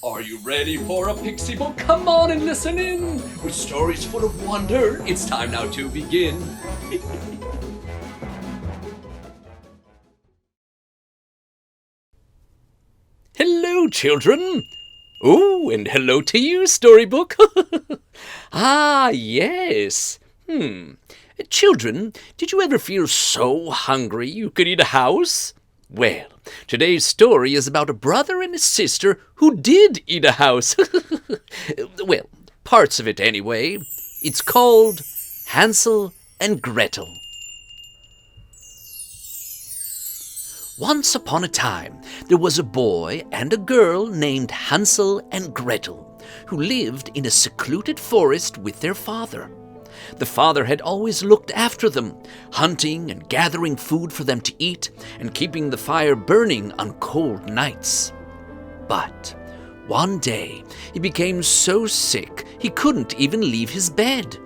Are you ready for a pixie book? Come on and listen in. With stories full of wonder, it's time now to begin. Hello, children. Oh, and hello to you, storybook. Ah, yes. Children, did you ever feel so hungry you could eat a house? Well, today's story is about a brother and a sister who did eat a house. Well, parts of it anyway. It's called Hansel and Gretel. Once upon a time, there was a boy and a girl named Hansel and Gretel, who lived in a secluded forest with their father. The father had always looked after them, hunting and gathering food for them to eat and keeping the fire burning on cold nights. But one day, he became so sick he couldn't even leave his bed.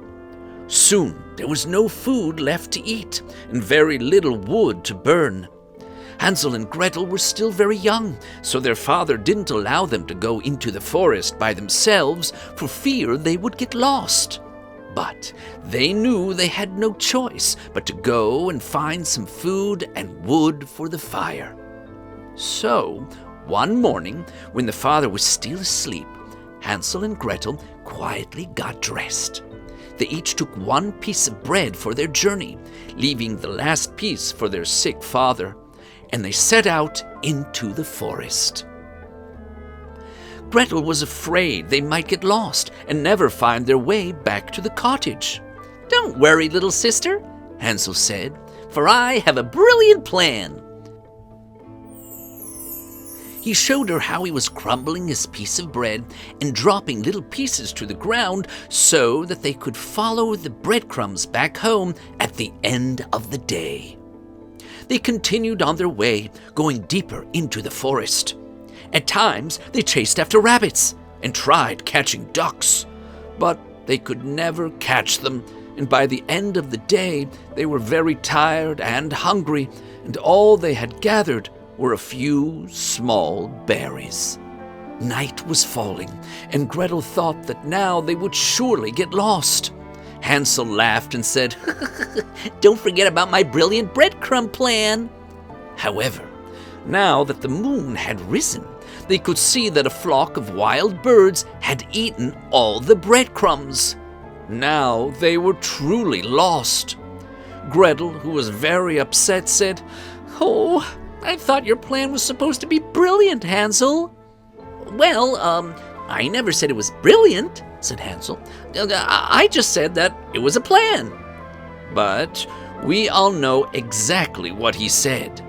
Soon, there was no food left to eat and very little wood to burn. Hansel and Gretel were still very young, so their father didn't allow them to go into the forest by themselves for fear they would get lost. But they knew they had no choice but to go and find some food and wood for the fire. So, one morning, when the father was still asleep, Hansel and Gretel quietly got dressed. They each took one piece of bread for their journey, leaving the last piece for their sick father, and they set out into the forest. Gretel was afraid they might get lost and never find their way back to the cottage. "Don't worry, little sister," Hansel said, "for I have a brilliant plan." He showed her how he was crumbling his piece of bread and dropping little pieces to the ground so that they could follow the breadcrumbs back home at the end of the day. They continued on their way, going deeper into the forest. At times, they chased after rabbits and tried catching ducks, but they could never catch them, and by the end of the day, they were very tired and hungry, and all they had gathered were a few small berries. Night was falling, and Gretel thought that now they would surely get lost. Hansel laughed and said, "Don't forget about my brilliant breadcrumb plan." However, now that the moon had risen, they could see that a flock of wild birds had eaten all the breadcrumbs. Now they were truly lost. Gretel, who was very upset, said, "Oh, I thought your plan was supposed to be brilliant, Hansel." "Well, I never said it was brilliant," said Hansel. "I just said that it was a plan." But we all know exactly what he said.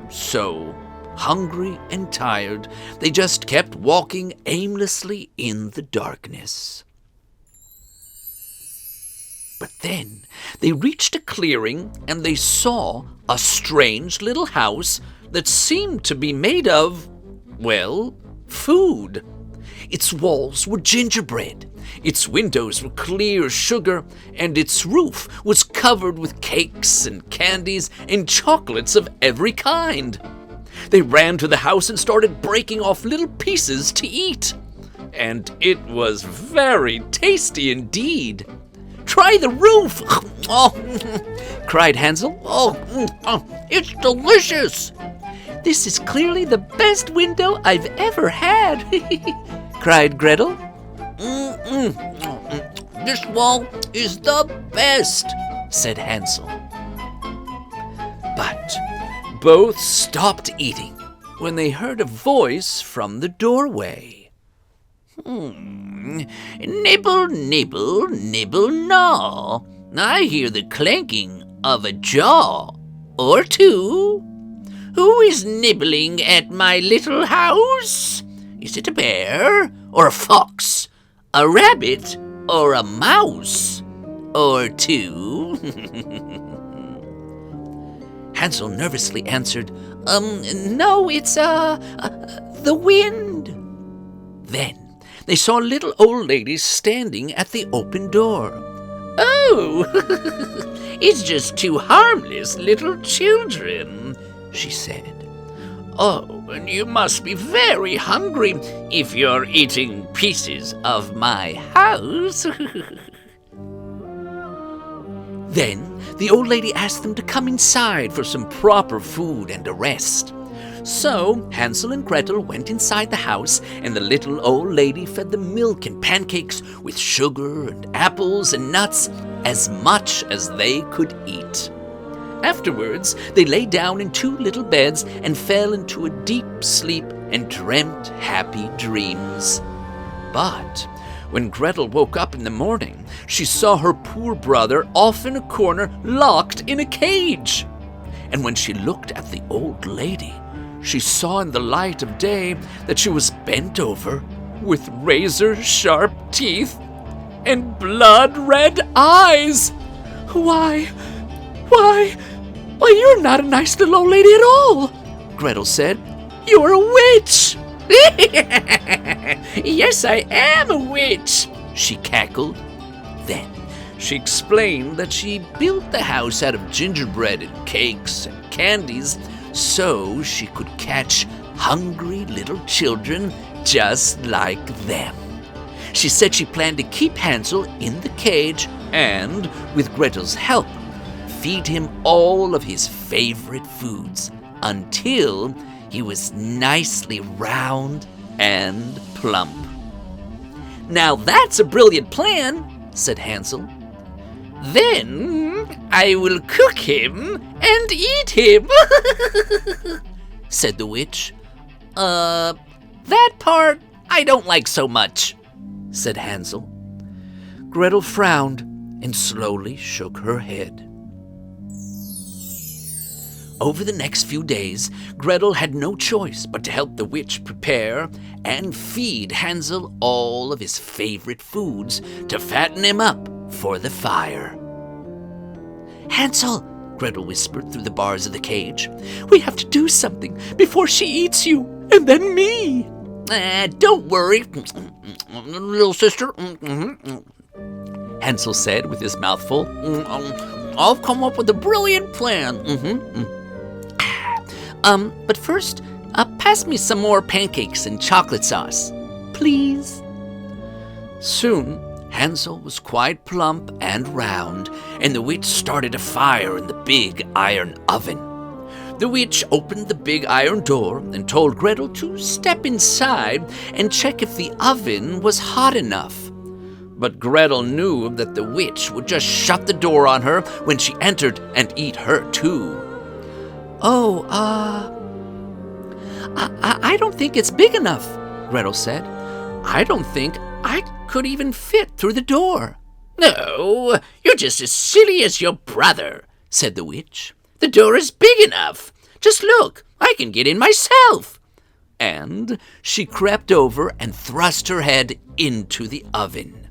So, hungry and tired, they just kept walking aimlessly in the darkness. But then they reached a clearing and they saw a strange little house that seemed to be made of, well, food. Its walls were gingerbread, its windows were clear sugar, and its roof was covered with cakes and candies and chocolates of every kind. They ran to the house and started breaking off little pieces to eat. And it was very tasty indeed. "Try the roof!" "Oh," cried Hansel. "Oh, it's delicious!" "This is clearly the best window I've ever had," cried Gretel. "This wall is the best," said Hansel. But both stopped eating when they heard a voice from the doorway. "Nibble, nibble, nibble, gnaw. I hear the clanking of a jaw or two. Who is nibbling at my little house? Is it a bear or a fox, a rabbit or a mouse, or two?" Hansel nervously answered, "No, it's the wind." Then they saw a little old lady standing at the open door. "Oh, it's just two harmless little children," she said. Oh, and you must be very hungry if you're eating pieces of my house. Then the old lady asked them to come inside for some proper food and a rest. So Hansel and Gretel went inside the house, and the little old lady fed them milk and pancakes with sugar and apples and nuts, as much as they could eat. Afterwards, they lay down in 2 little beds and fell into a deep sleep and dreamt happy dreams. But when Gretel woke up in the morning, she saw her poor brother off in a corner, locked in a cage. And when she looked at the old lady, she saw in the light of day that she was bent over with razor-sharp teeth and blood-red eyes. Why, you're not a nice little old lady at all, Gretel said. You're a witch. Yes, I am a witch, she cackled. Then she explained that she built the house out of gingerbread and cakes and candies so she could catch hungry little children just like them. She said she planned to keep Hansel in the cage and, with Gretel's help, feed him all of his favorite foods until he was nicely round and plump. Now that's a brilliant plan, said Hansel. Then I will cook him and eat him, said the witch. That part I don't like so much, said Hansel. Gretel frowned and slowly shook her head. Over the next few days, Gretel had no choice but to help the witch prepare and feed Hansel all of his favorite foods to fatten him up for the fire. Hansel, Gretel whispered through the bars of the cage, we have to do something before she eats you, and then me. Don't worry, little sister, Hansel said with his mouth full. I'll come up with a brilliant plan. But first, pass me some more pancakes and chocolate sauce, please. Soon, Hansel was quite plump and round, and the witch started a fire in the big iron oven. The witch opened the big iron door and told Gretel to step inside and check if the oven was hot enough. But Gretel knew that the witch would just shut the door on her when she entered and eat her too. Oh, I don't think it's big enough, Gretel said. I don't think I could even fit through the door. No, you're just as silly as your brother, said the witch. The door is big enough. Just look, I can get in myself. And she crept over and thrust her head into the oven.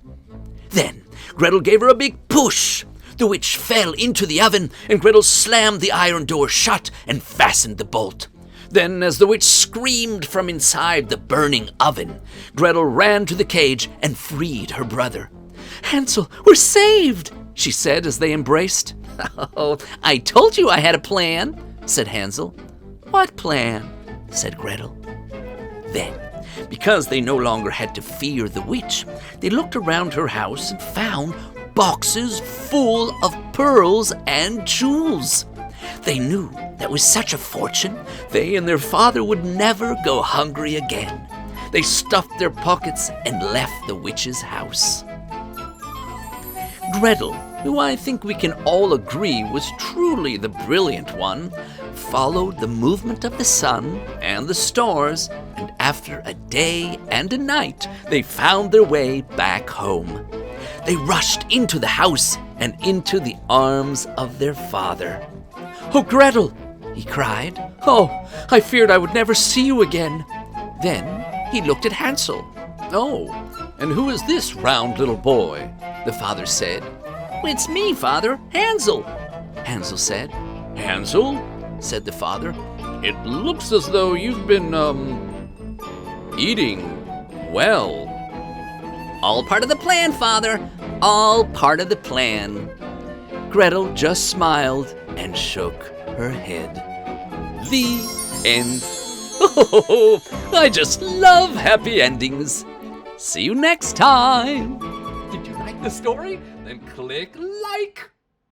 Then Gretel gave her a big push. The witch fell into the oven, and Gretel slammed the iron door shut and fastened the bolt. Then, as the witch screamed from inside the burning oven, Gretel ran to the cage and freed her brother. Hansel, we're saved, she said as they embraced. Oh, I told you I had a plan, said Hansel. What plan? Said Gretel. Then, because they no longer had to fear the witch, they looked around her house and found boxes full of pearls and jewels. They knew that with such a fortune, they and their father would never go hungry again. They stuffed their pockets and left the witch's house. Gretel, who I think we can all agree was truly the brilliant one, followed the movement of the sun and the stars, and after a day and a night, they found their way back home. They rushed into the house and into the arms of their father. Oh, Gretel, he cried. Oh, I feared I would never see you again. Then he looked at Hansel. Oh, and who is this round little boy? The father said. It's me, Father, Hansel, Hansel said. Hansel, said the father, it looks as though you've been, eating well. All part of the plan, Father, all part of the plan. Gretel just smiled and shook her head. The end. Oh, I just love happy endings. See you next time. Did you like the story? Then click like.